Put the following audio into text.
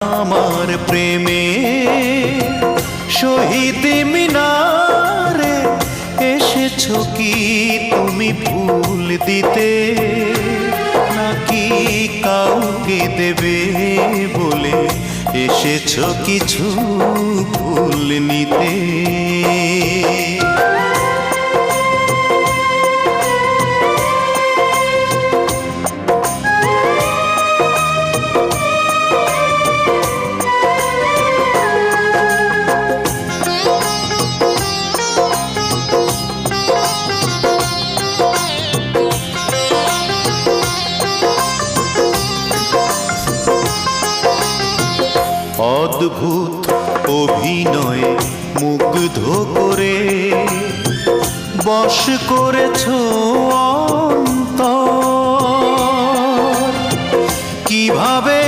আমার প্রেমে শহীদ মিনারে এসেছো কি তুমি ফুল দিতে, নাকি কাউকে দেবে বলে এসেছো কিছু ফুল নিতে? অদ্ভুত অভিনয়ে মুগ্ধ করে বশ করেছো অন্তর, কিভাবে